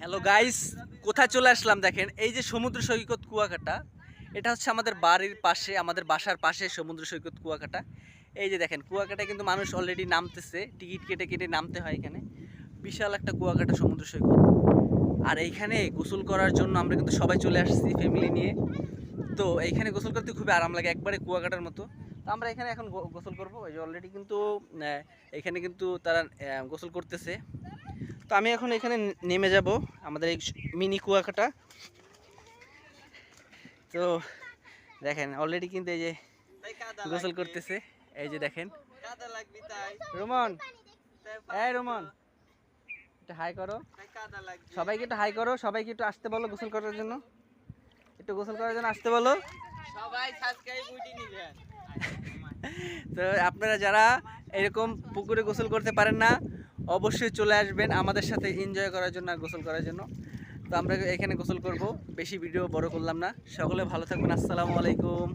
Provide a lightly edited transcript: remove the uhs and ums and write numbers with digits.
Hello guys, কোথায় চলে আসলাম দেখেন, এই যে সমুদ্র সৈকত কুয়াকাটা, এটা হচ্ছে আমাদের বাড়ির পাশে, আমাদের বাসার পাশে সমুদ্র সৈকত কুয়াকাটা। এই যে দেখেন কুয়াকাটায় কিন্তু মানুষ অলরেডি নামতেছে, টিকিট কেটে কেটে নামতে হয় এখানে। বিশাল একটা কুয়াকাটা সমুদ্র সৈকত। আর এইখানে গোসল করার জন্য আমরা কিন্তু সবাই চলে আসছি ফ্যামিলি নিয়ে। তো এইখানে গোসল করতে খুবই আরাম লাগে, একবারে কুয়াকাটার মতো। তো আমরা এখানে এখন গোসল করবো। এই যে অলরেডি কিন্তু এখানে কিন্তু তারা গোসল করতেছে। তো আমি এখন এখানে নেমে যাব আমাদের এই মিনি কুয়াকাটা। তো দেখেন অলরেডি কিন্তু এই যে গোসল করতেছে, এই যে দেখেন। রোমন, এই রোমন, একটু হাই করো সবাইকে, একটু হাই করো সবাইকে, একটু আসতে বলো গোসল করার জন্য, একটু গোসল করার জন্য আসতে বলো সবাই। তো আপনারা যারা এরকম পুকুরে গোসল করতে পারেন না, অবশ্যই চলে আসবেন আমাদের সাথে এনজয় করার জন্য আর গোসল করার জন্য। তো আমরা এখানে গোসল করব, বেশি ভিডিও বড় করলাম না। সকলে ভালো থাকবেন, আসসালামু আলাইকুম।